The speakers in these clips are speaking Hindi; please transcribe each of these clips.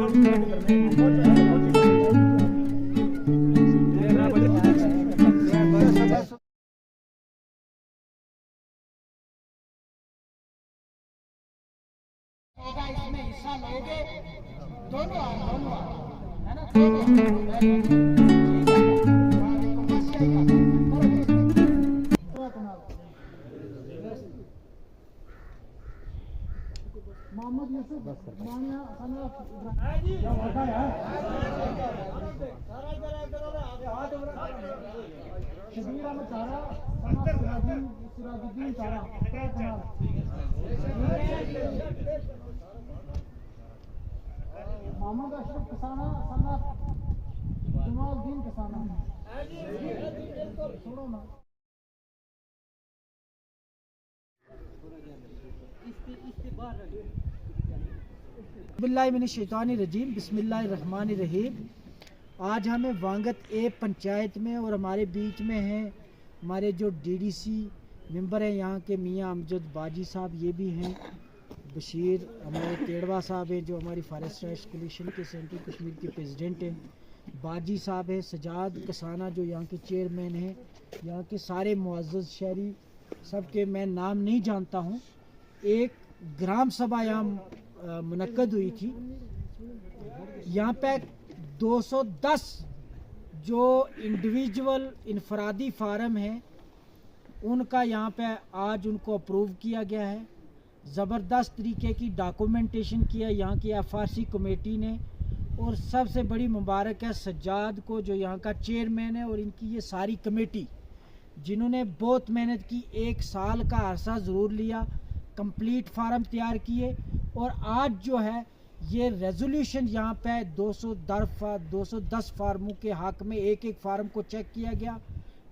इसमें हिस्सा लोगे दोनों है ना। मोहम्मद यूसुफ मानिया शबीर अहमद तारा सिराजुद्दीन तारा मोहम्मद अशरफ कसाना सन्नाफ जमालुद्दीन कसाना छोड़ो ना। बिस्मिल्लाहिर्रहमानिर्रहीम बिस्मिल्लाहिर्रहमानिर्रहीम। आज हमें वांगत ए पंचायत में और हमारे बीच में हैं हमारे जो डीडीसी मेंबर हैं यहाँ के मियाँ अमजद बाजी साहब, ये भी हैं बशीर हमारे तेड़वा साहब हैं जो हमारी फॉरेस्ट राइट्स कोलिशन के सेंट्रल कश्मीर के प्रेसिडेंट हैं, बाजी साहब है, सजाद कसाना जो यहाँ के चेयरमैन हैं, यहाँ के सारे मुअज़्ज़ज़ शहरी सब के मैं नाम नहीं जानता हूँ। एक ग्राम सभा यहाँ मुनक्कद हुई थी। यहाँ पे 210 जो इंडिविजुअल इनफरादी फार्म हैं उनका यहाँ पे आज उनको अप्रूव किया गया है। ज़बरदस्त तरीके की डॉक्यूमेंटेशन किया यहाँ की एफआरसी कमेटी ने, और सबसे बड़ी मुबारक है सज्जाद को जो यहाँ का चेयरमैन है और इनकी ये सारी कमेटी जिन्होंने बहुत मेहनत की, 1 साल का अरसा ज़रूर लिया, कंप्लीट फार्म तैयार किए और आज जो है ये रेजोल्यूशन यहाँ पे 210 फार्मों के हक में एक एक फार्म को चेक किया गया।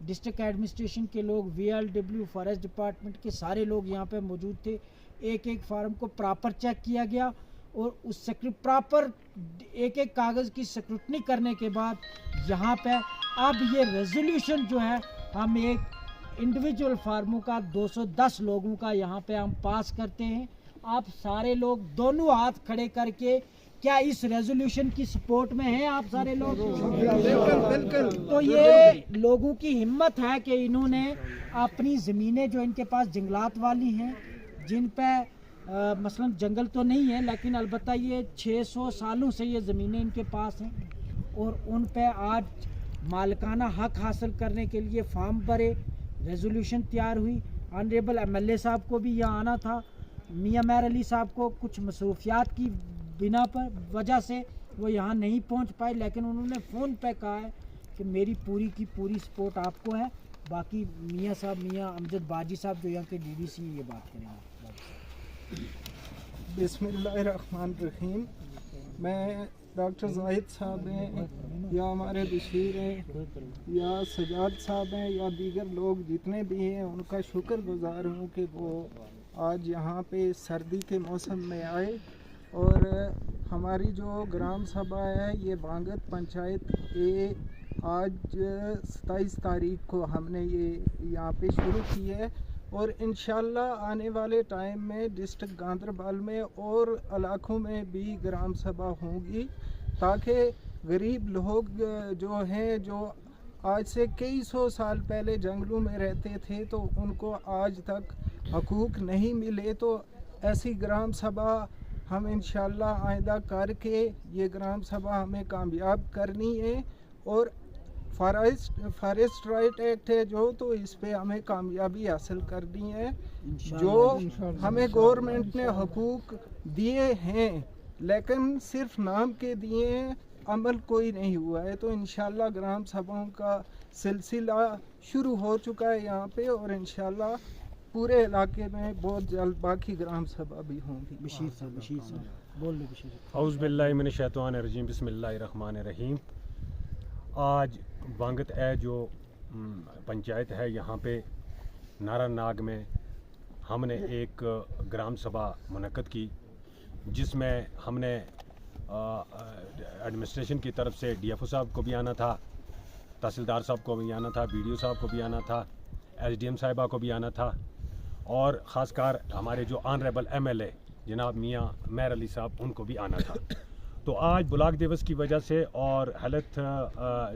डिस्ट्रिक्ट एडमिनिस्ट्रेशन के लोग, VLW, फॉरेस्ट डिपार्टमेंट के सारे लोग यहाँ पे मौजूद थे। एक एक फार्म को प्रॉपर चेक किया गया और उस प्रॉपर एक एक कागज़ की स्क्रूटनी करने के बाद यहाँ पे अब ये रेजोल्यूशन जो है हम एक इंडिविजुअल फार्मों का 210 लोगों का यहाँ पे हम पास करते हैं। आप सारे लोग दोनों हाथ खड़े करके क्या इस रेजोल्यूशन की सपोर्ट में हैं आप सारे लोग? बिल्कुल। तो ये लोगों की हिम्मत है कि इन्होंने अपनी ज़मीनें जो इनके पास जंगलात वाली हैं जिन पे मसलन जंगल तो नहीं है लेकिन अलबत्ता ये 600 सालों से ये ज़मीनें इनके पास हैं और उन पे आज मालिकाना हक हासिल करने के लिए फॉर्म भरे, रेजोल्यूशन तैयार हुई। ऑनरेबल MLA साहब को भी यहाँ आना था, मियाँ मेहर अली साहब को कुछ मसरूफियात की बिना पर वजह से वो यहाँ नहीं पहुँच पाए, लेकिन उन्होंने फ़ोन पे कहा है कि मेरी पूरी की पूरी सपोर्ट आपको है। बाकी मियाँ साहब, मियाँ अमजद बाजी साहब जो यहाँ के DDC ये बात करेंगे। बिस्मिल्लाहिर्रहमानिर्रहीम। मैं डॉक्टर जाहिद साहब हैं या हमारे बशीर हैं या सजाद साहब हैं या दीगर लोग जितने भी हैं उनका शुक्रगुजार हूँ कि वो आज यहाँ पे सर्दी के मौसम में आए और हमारी जो ग्राम सभा है ये वांगत पंचायत ए आज 27 तारीख को हमने ये यहाँ पे शुरू की है और इंशाल्लाह आने वाले टाइम में डिस्ट्रिक्ट गांदरबल में और इलाकों में भी ग्राम सभा होगी ताकि गरीब लोग जो हैं जो आज से कई सौ साल पहले जंगलों में रहते थे तो उनको आज तक हकूक़ नहीं मिले, तो ऐसी ग्राम सभा हम इंशाल्लाह आइंदा करके ये ग्राम सभा हमें कामयाब करनी है और फॉरेस्ट राइट एक्ट है जो, तो इस पे हमें कामयाबी हासिल करनी है। जो हमें गवर्नमेंट ने हकूक़ दिए हैं लेकिन सिर्फ नाम के दिए हैं, अमल कोई नहीं हुआ है, तो इंशाल्लाह ग्राम सभाओं का सिलसिला शुरू हो चुका है यहाँ पे और इंशाल्लाह पूरे इलाके में बहुत जल्द बाकी ग्राम सभा भी होंगी। बशीर साहब बोल लो। बशीर औज़ु बिल्लाहि मिनश शैतानिर रजीम बिस्मिल्लाहिर्रहमानिर्रहीम। आज वांगत ए जो पंचायत है यहाँ पे नारानाग में हमने एक ग्राम सभा मुनक्कद की जिसमें हमने एडमिनिस्ट्रेशन की तरफ से DFO साहब को भी आना था, तहसीलदार साहब को भी आना था, BDO साहब को भी आना था, SDM साहिबा को भी आना था और ख़ासकर हमारे जो ऑनरेबल MLA जनाब मियाँ मेहर अली साहब उनको भी आना था। तो आज ब्लॉक दिवस की वजह से और हेल्थ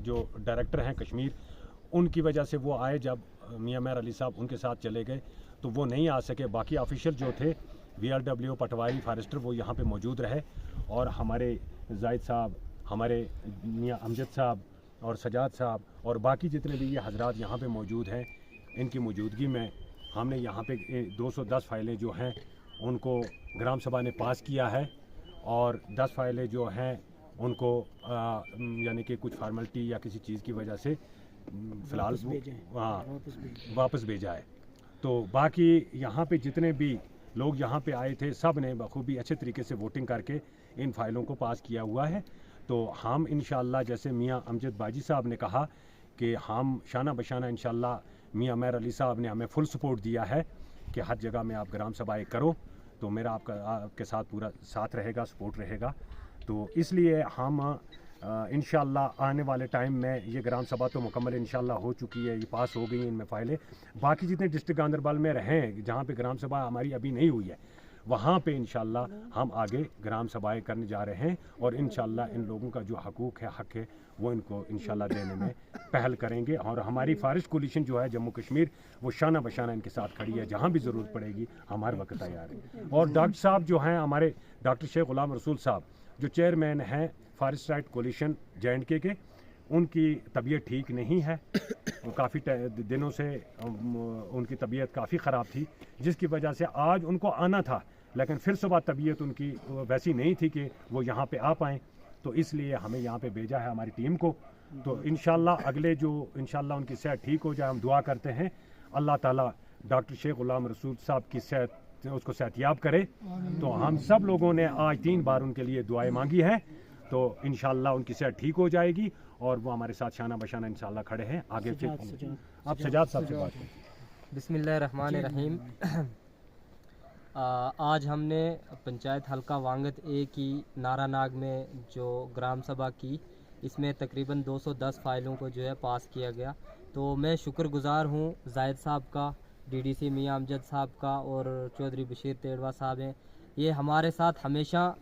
जो डायरेक्टर हैं कश्मीर, उनकी वजह से वो आए। जब मियां मेहर अली साहब उनके साथ चले गए तो वो नहीं आ सके। बाकी ऑफिशियल जो थे VRW, पटवारी, फॉरेस्टर, वो यहाँ पे मौजूद रहे। और हमारे जाहिद साहब, हमारे मियां अमजद साहब और सजाद साहब और बाकी जितने भी ये हजरात यहाँ पे मौजूद हैं, इनकी मौजूदगी में हमने यहाँ पे 210 फाइलें जो हैं उनको ग्राम सभा ने पास किया है। और 10 फाइलें जो हैं उनको यानी कि कुछ फार्मेलिटी या किसी चीज़ की वजह से फ़िलहाल वापस भेजा है। तो बाकी यहाँ पे जितने भी लोग यहाँ पे आए थे, सब ने बखूबी अच्छे तरीके से वोटिंग करके इन फाइलों को पास किया हुआ है। तो हम इंशाल्लाह, जैसे मियां अमजद बाजी साहब ने कहा कि हम शाना बशाना इंशाल्लाह, मियां मेहर अली साहब ने हमें फुल सपोर्ट दिया है कि हर जगह में आप ग्राम सभाएँ करो, तो मेरा आपके साथ पूरा साथ रहेगा, सपोर्ट रहेगा। तो इसलिए हम इंशाल्लाह आने वाले टाइम में ये ग्राम सभा तो मुकम्मल इंशाल्लाह हो चुकी है, ये पास हो गई इनमें फाइलें। बाकी जितने डिस्ट्रिक्ट गांदरबल में रहें जहाँ पे ग्राम सभा हमारी अभी नहीं हुई है, वहाँ पे इंशाल्लाह हम आगे ग्राम सभाएं करने जा रहे हैं। और इंशाल्लाह इन लोगों का जो हकूक़ है, हक़ है, वो इनको इंशाल्लाह देने में पहल करेंगे। और हमारी फॉरेस्ट कोलिशन जो है जम्मू कश्मीर, वो शाना बशाना इनके साथ खड़ी है। जहाँ भी ज़रूरत पड़ेगी हमारे वक्त तैयार है। और डॉक्टर साहब जो हैं हमारे, डॉक्टर शेख गुलाम रसूल साहब जो चेयरमैन हैं फॉरेस्ट राइट कोलिशन JNK के, उनकी तबीयत ठीक नहीं है। काफ़ी दिनों से उनकी तबीयत काफ़ी ख़राब थी, जिसकी वजह से आज उनको आना था, लेकिन फिर सुबह तबीयत उनकी वैसी नहीं थी कि वो यहाँ पे आ पाएँ। तो इसलिए हमें यहाँ पे भेजा है हमारी टीम को। तो इंशाल्लाह अगले जो इंशाल्लाह उनकी सेहत ठीक हो जाए, हम दुआ करते हैं अल्लाह ताला डॉक्टर शेख गुलाम रसूल साहब की सेहत, उसको सेहतयाब करे। तो हम सब लोगों ने आज 3 बार उनके लिए दुआएं मांगी है। तो इंशाल्लाह उनकी सेहत ठीक हो जाएगी और वो हमारे साथ शाना बशाना इंशाल्लाह खड़े हैं। आगे फिर आप सजाद साहब से बात करें। बिस्मिल्लाहिर्रहमानिर्रहीम। आज हमने पंचायत हल्का वांगत A की नारानाग में जो ग्राम सभा की, इसमें तकरीबन 210 फाइलों को जो है पास किया गया। तो मैं शुक्रगुज़ार हूँ जाहिद साहब का, DDC मियां अमजद साहब का और चौधरी बशीर तेड़वा साहब हैं। ये हमारे साथ हमेशा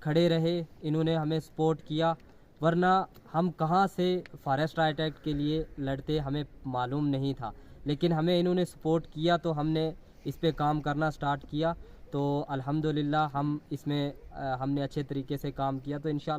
खड़े रहे, इन्होंने हमें सपोर्ट किया, वरना हम कहाँ से फॉरेस्ट राइट एक्ट के लिए लड़ते हमें मालूम नहीं था। लेकिन हमें इन्होंने सपोर्ट किया तो हमने इस पे काम करना स्टार्ट किया। तो अल्हम्दुलिल्लाह हम इसमें हमने अच्छे तरीके से काम किया। तो इंशाअल्लाह